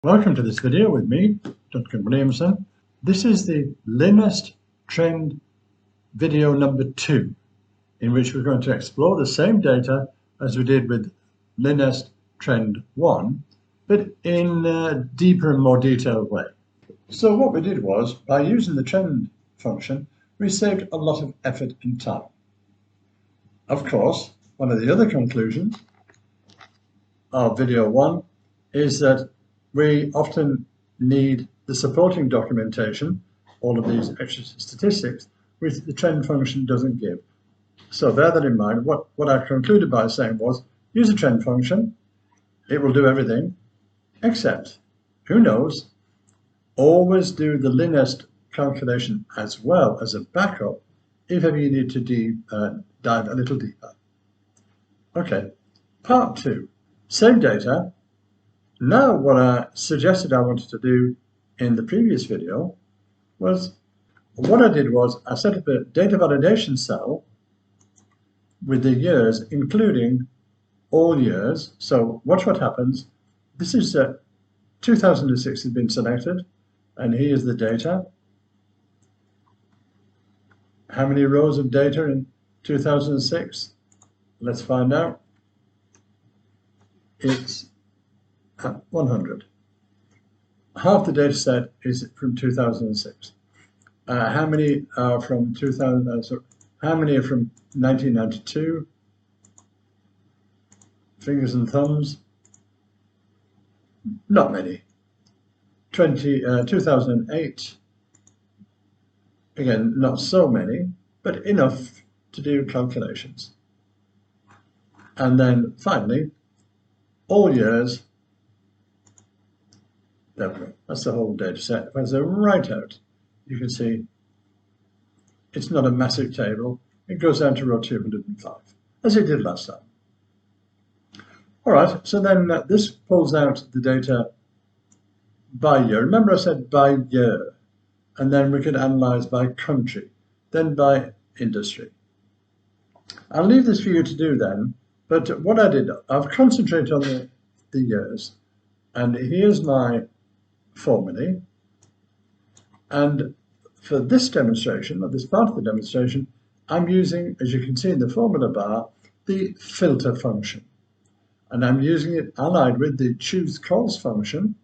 Welcome to this video with me, Duncan Williamson. This is the LINEST trend video number 2, in which we're going to explore the same data as we did with LINEST trend 1, but in a deeper and more detailed way. So what we did was, by using the trend function, we saved a lot of effort and time. Of course, one of the other conclusions of video 1 is that we often need the supporting documentation, all of these extra statistics, which the trend function doesn't give. So bear that in mind. What I concluded by saying was, use a trend function, it will do everything, except, who knows, always do the LINEST calculation as well as a backup if ever you need to dive a little deeper. Okay, part 2, same data. Now what I suggested I wanted to do in the previous video was, what I did was I set up a data validation cell with the years, including all years. So watch what happens. This is 2006 has been selected, and here's the data. How many rows of data in 2006? Let's find out. It's 100. Half the data set is from 2006. How many are from 2000? How many are from 1992? Fingers and thumbs. Not many. 2008. Again, not so many, but enough to do calculations. And then finally, all years. There we go. That's the whole data set. If I zoom right out, you can see it's not a massive table. It goes down to row 205, as it did last time. All right, so then this pulls out the data by year. Remember I said by year, and then we could analyze by country, then by industry. I'll leave this for you to do then, but what I did, I've concentrated on the years, and here's my formulae, and for this demonstration, or this part of the demonstration, I'm using, as you can see in the formula bar, the filter function, and I'm using it allied with the CHOOSECOLS function,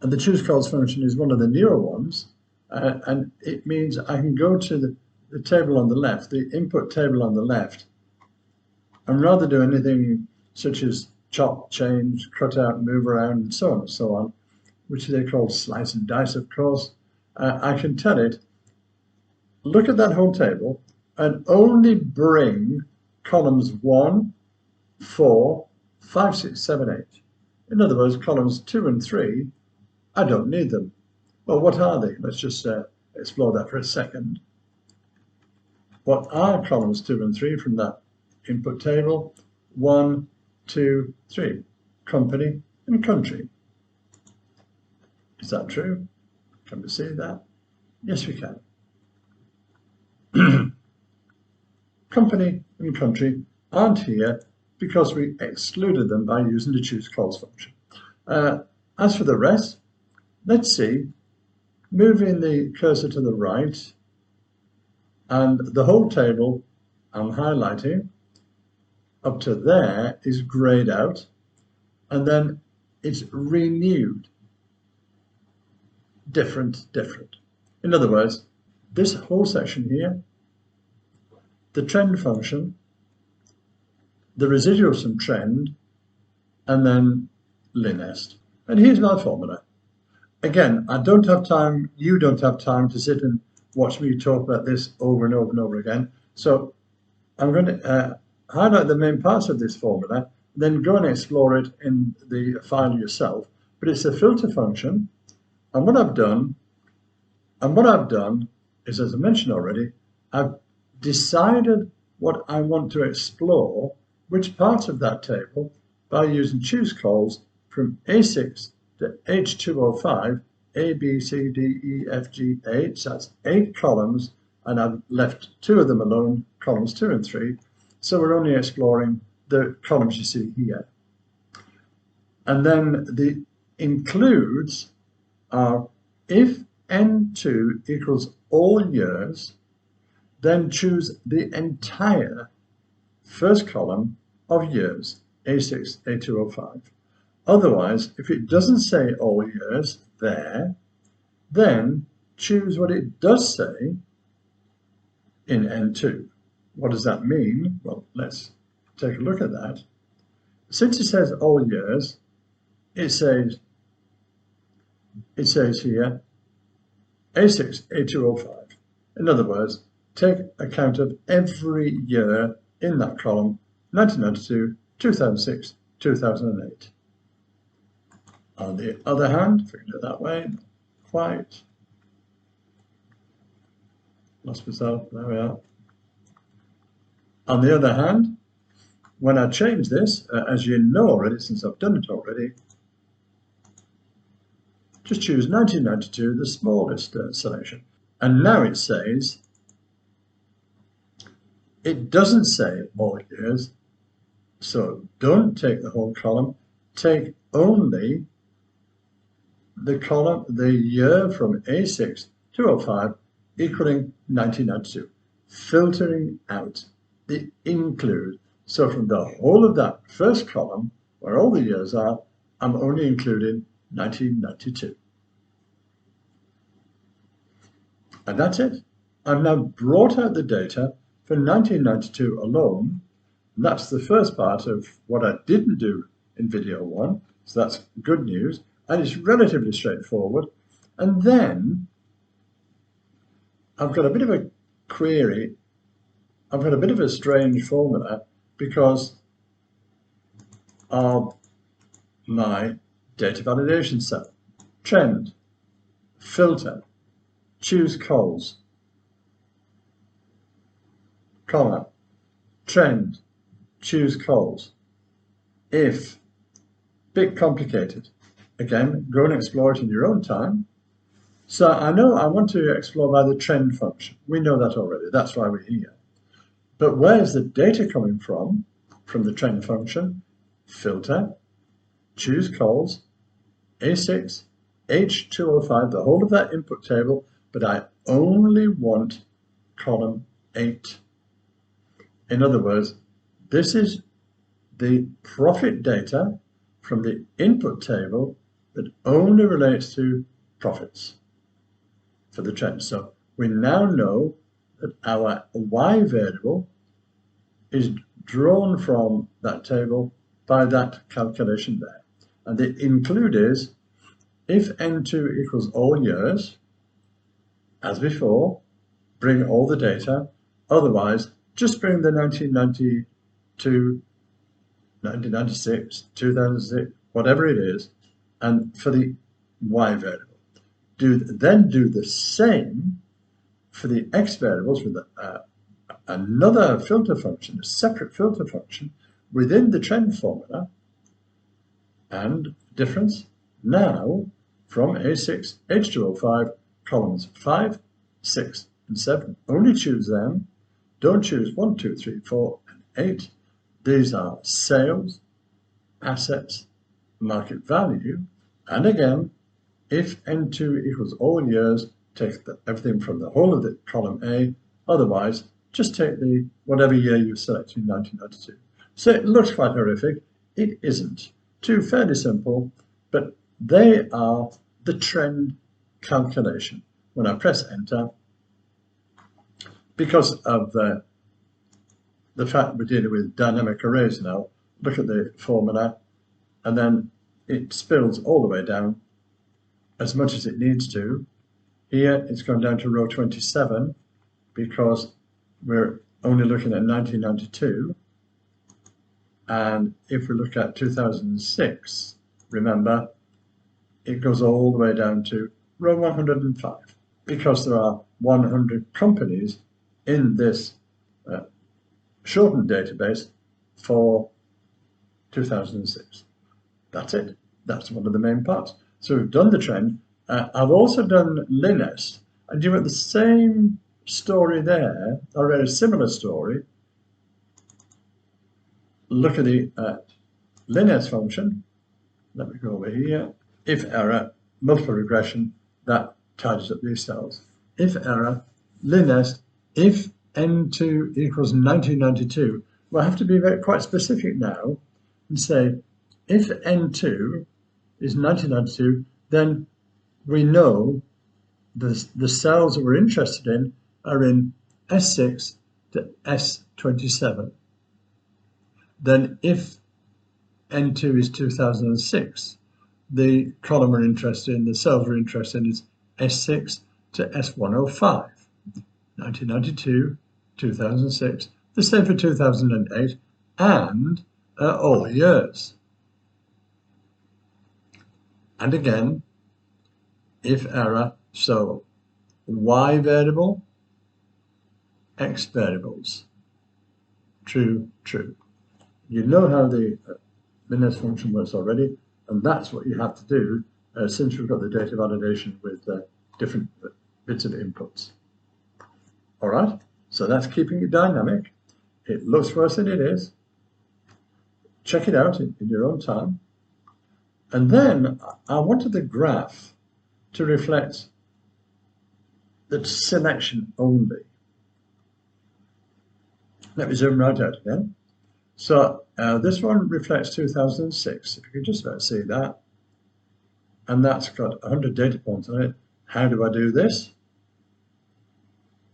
and the CHOOSECOLS function is one of the newer ones, and it means I can go to the table on the left, the input table on the left, and rather do anything such as chop, change, cut out, move around, and so on, which they call slice and dice, of course. I can tell it, look at that whole table and only bring columns 1, 4, 5, 6, 7, 8. In other words, columns 2 and 3, I don't need them. Well, what are they? Let's just explore that for a second. What are columns 2 and 3 from that input table? 1, 2, 3, company and country. Is that true? Can we see that? Yes, we can. Company and country aren't here because we excluded them by using the CHOOSECOLS function. As for the rest, let's see, moving the cursor to the right, and the whole table I'm highlighting up to there is grayed out, and then it's renewed. Different. In other words, this whole section here, the trend function, the residuals from trend, and then LINEST. And here's my formula. Again, I don't have time, you don't have time to sit and watch me talk about this over and over and over again. So I'm going to highlight the main parts of this formula, then go and explore it in the file yourself. But it's a filter function, and what I've done is, as I mentioned already, I've decided what I want to explore, which parts of that table, by using CHOOSECOLS from A6 to H205, A, B, C, D, E, F, G, H. That's 8 columns, and I've left 2 of them alone, columns 2 and 3. So we're only exploring the columns you see here. And then the includes are if N2 equals all years, then choose the entire first column of years, A6, A2, O5. Otherwise, if it doesn't say all years there, then choose what it does say in N2. What does that mean? Well, let's take a look at that. Since it says all years, it says here A6, A2, O5. In other words, take account of every year in that column, 1992, 2006, 2008. On the other hand, if we can do it that way, not quite. Lost myself, there we are. On the other hand, when I change this, as you know already, since I've done it already, just choose 1992, the smallest selection. And now it says, it doesn't say all years, so don't take the whole column, take only the column, the year from A6 to 05 equaling 1992, filtering out the include. So from the whole of that first column, where all the years are, I'm only including 1992. And that's it. I've now brought out the data for 1992 alone. And that's the first part of what I didn't do in video 1. So that's good news. And it's relatively straightforward. And then I've got a bit of a query. I've got a bit of a strange formula because of my data validation cell. Trend, filter, CHOOSECOLS, comma, trend, CHOOSECOLS. If, bit complicated. Again, go and explore it in your own time. So I know I want to explore by the trend function. We know that already. That's why we're here. But where's the data coming from? From the trend function, filter, CHOOSECOLS, A6, H205, the whole of that input table, but I only want column 8. In other words, this is the profit data from the input table that only relates to profits for the trend. So we now know that our Y variable is drawn from that table by that calculation there. And the include is if N2 equals all years, as before, bring all the data. Otherwise, just bring the 1992, 1996, 2006, whatever it is, and for the Y variable. Then do the same for the X variables with another filter function, a separate filter function within the trend formula. And difference now from A6, H205, columns 5, 6, and 7. Only choose them. Don't choose 1, 2, 3, 4, and 8. These are sales, assets, market value. And again, if N2 equals all years, take everything from the whole of the column A. Otherwise, just take the whatever year you selected in 1992. So it looks quite horrific. It isn't. Two fairly simple, but they are the trend calculation. When I press enter, because of the fact we're dealing with dynamic arrays now, look at the formula, and then it spills all the way down as much as it needs to. Here it's gone down to row 27 because we're only looking at 1992. And if we look at 2006, remember, it goes all the way down to row 105 because there are 100 companies in this shortened database for 2006. That's it. That's one of the main parts. So we've done the trend. I've also done LINEST, and you've got the same story there, or a similar story. Look at the LINEST function, Let me go over here. If error, multiple regression, that tidies up these cells. If error, LINEST, if N2 equals 1992, we'll have to be quite specific now and say, if N2 is 1992, then we know the cells that we're interested in are in S6 to S27. Then if N2 is 2006, the column we're interested in, the cells we're interested in is S6 to S105. 1992, 2006, the same for 2008, and all years. And again, if error, so Y variable, X variables, true, true. You know how the LINEST function works already, and that's what you have to do since we've got the data validation with different bits of inputs. All right, so that's keeping it dynamic. It looks worse than it is. Check it out in your own time. And then I wanted the graph to reflect the selection only. Let me zoom right out again. So this one reflects 2006, if you can just about see that. And that's got 100 data points on it. How do I do this?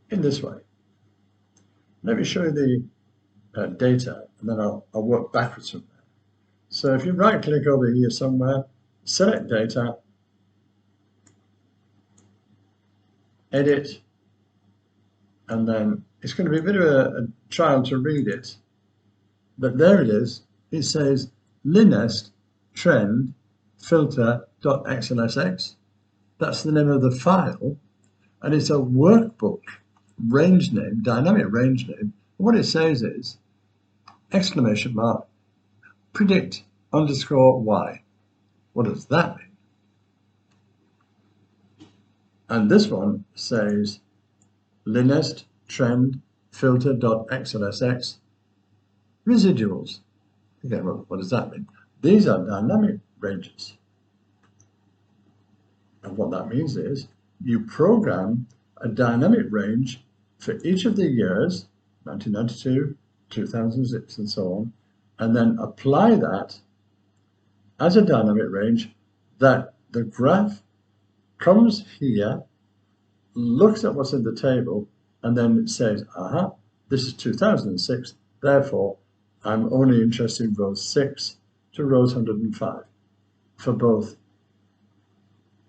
In this way. Let me show you the data, and then I'll work backwards from there. So if you right click over here somewhere, select data, edit, and then it's going to be a bit of a trial to read it. But there it is. It says LINEST trend filter.xlsx. That's the name of the file, and it's a workbook range name, dynamic range name. What it says is exclamation mark predict underscore y. What does that mean? And this one says LINEST trend filter.xlsx residuals. Again, what does that mean? These are dynamic ranges. And what that means is you program a dynamic range for each of the years, 1992, 2006, and so on, and then apply that as a dynamic range that the graph comes here, looks at what's in the table, and then it says, aha, this is 2006, therefore I'm only interested in rows 6 to rows 105 for both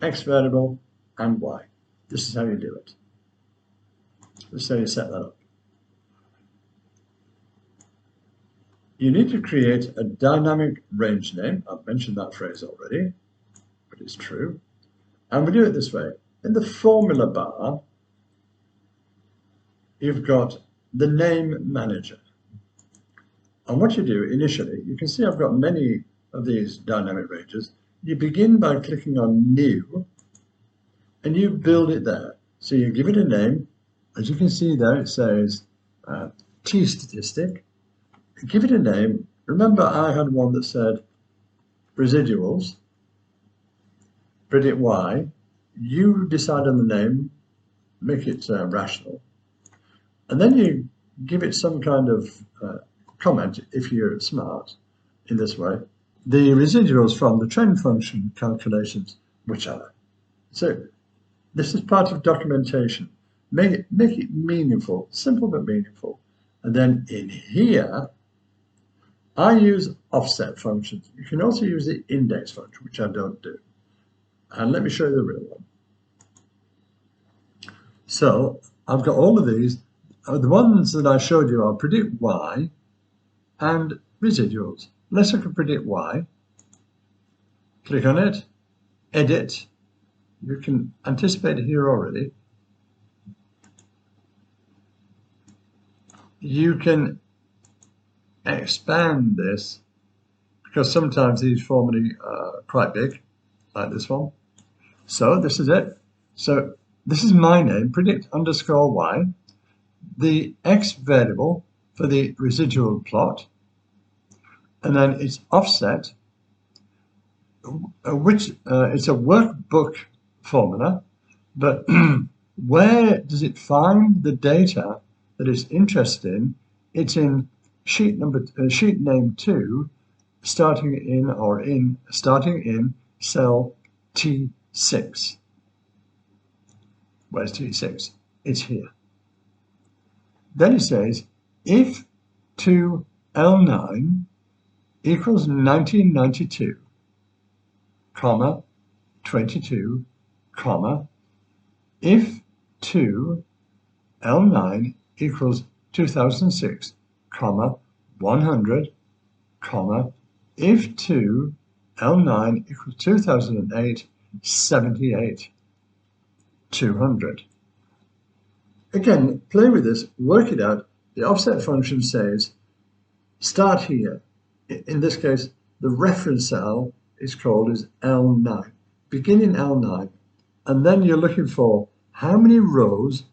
X variable and Y. This is how you do it. This is how you set that up. You need to create a dynamic range name. I've mentioned that phrase already, but it's true. And we do it this way. In the formula bar, you've got the name manager. And what you do initially, you can see I've got many of these dynamic ranges. You begin by clicking on New, and you build it there. So you give it a name. As you can see there, it says T statistic. Give it a name. Remember, I had one that said residuals, predict Y. You decide on the name, make it rational. And then you give it some kind of comment, if you're smart, in this way. The residuals from the trend function calculations, which are. So this is part of documentation. Make it meaningful, simple but meaningful. And then in here, I use offset functions. You can also use the index function, which I don't do. And let me show you the real one. So I've got all of these. The ones that I showed you are predict Y and residuals. Let's look at predict Y. Click on it, edit. You can anticipate it here already. You can expand this because sometimes these formulae are quite big, like this one. So this is it. So this is my name, predict underscore Y, the X variable for the residual plot, and then it's offset it's a workbook formula, but where does it find the data that it's interested in? It's in sheet name 2, starting in cell T6. Where's T6? It's here. Then it says if 2L9 equals 1992, comma 22, comma if 2L9 equals 2006, comma 100, comma if 2L9 equals 2008, 78, 200. Again, play with this, work it out. The offset function says start here. In this case, the reference cell is L9. Begin in L9, and then you're looking for how many rows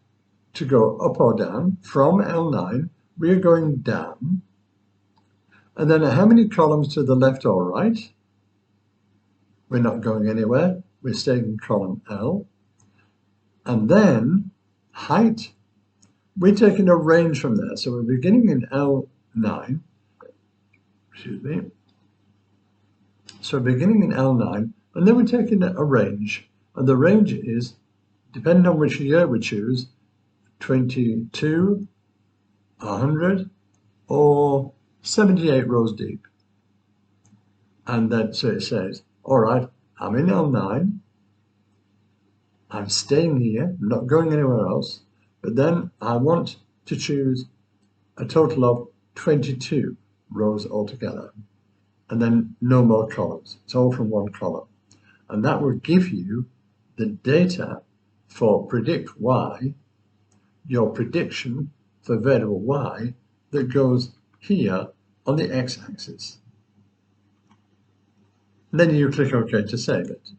to go up or down. From L9, we're going down. And then how many columns to the left or right? We're not going anywhere. We're staying in column L. And then height, we're taking a range from there. So we're beginning in L9. Excuse me. So beginning in L9, and then we're taking a range. And the range is, depending on which year we choose, 22, 100, or 78 rows deep. And then, so it says, all right, I'm in L9. I'm staying here, I'm not going anywhere else. But then I want to choose a total of 22 rows altogether. And then no more columns. It's all from one column. And that will give you the data for predict y, your prediction for variable y that goes here on the x-axis. Then you click OK to save it.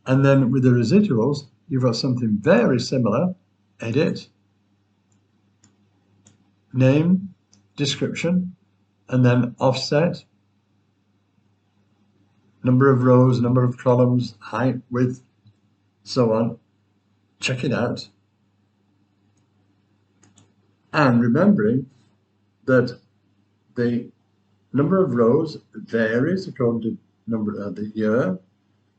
And then with the residuals, you've got something very similar. Edit, name, description, and then offset, number of rows, number of columns, height, width, so on. Check it out. And remembering that the number of rows varies according to the year,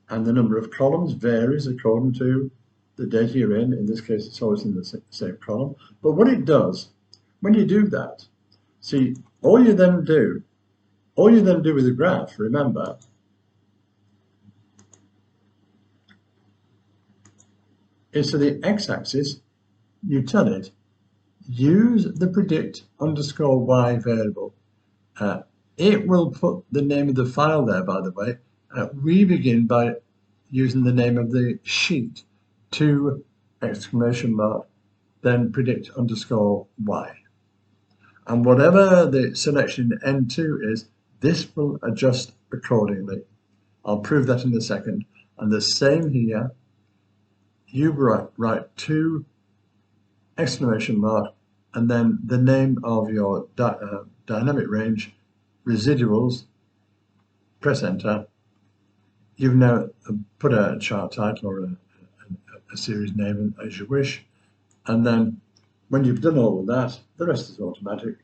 and the number of columns varies according to the data you're in. In this case, it's always in the same column. But what it does, when you do that, see, all you then do with the graph, remember, is to the x-axis, you tell it, use the predict underscore y variable. It will put the name of the file there, by the way. We begin by using the name of the sheet, 2 exclamation mark, then predict underscore y. And whatever the selection N2 is, this will adjust accordingly. I'll prove that in a second. And the same here, you write 2 exclamation mark, and then the name of your dynamic range, residuals, press enter. You've now put a chart title or a series name as you wish, and then when you've done all of that, the rest is automatic.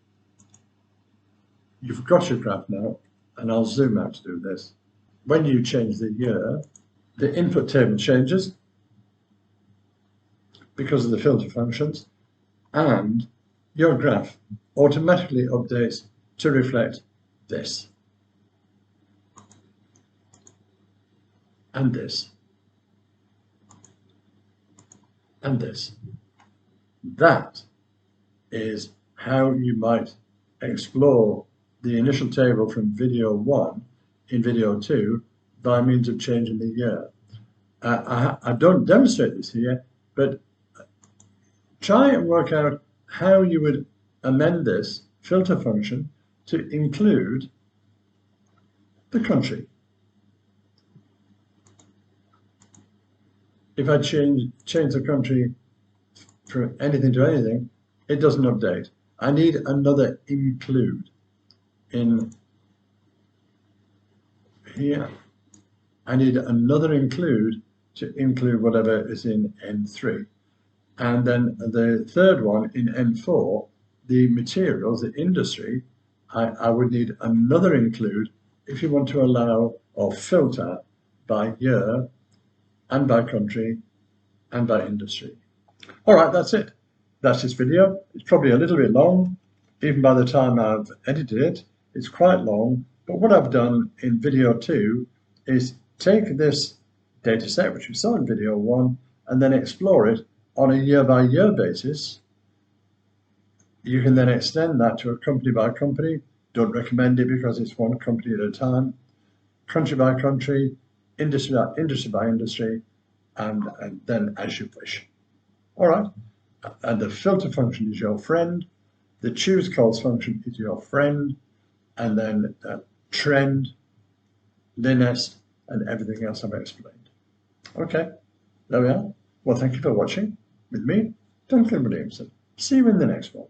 You've got your graph now, and I'll zoom out to do this. When you change the year, the input table changes because of the filter functions, and your graph automatically updates to reflect this, and this, and this. That is how you might explore the initial table from video 1 in video 2 by means of changing the year. I don't demonstrate this here, but try and work out how you would amend this filter function to include the country. If I change the country from anything to anything, it doesn't update. I need another include in here. I need another include to include whatever is in N3. And then the third one in N4, the materials, the industry, I would need another include if you want to allow or filter by year and by country and by industry. All right, that's it. That's this video. It's probably a little bit long. Even by the time I've edited it, it's quite long. But what I've done in video 2 is take this data set, which we saw in video 1, and then explore it on a year-by-year basis. You can then extend that to a company by company. Don't recommend it because it's one company at a time. Country by country, industry by industry, and then as you wish. All right. And the filter function is your friend. The CHOOSECOLS function is your friend. And then TREND, LINEST, and everything else I've explained. Okay, there we are. Well, thank you for watching with me, Duncan Williamson. See you in the next one.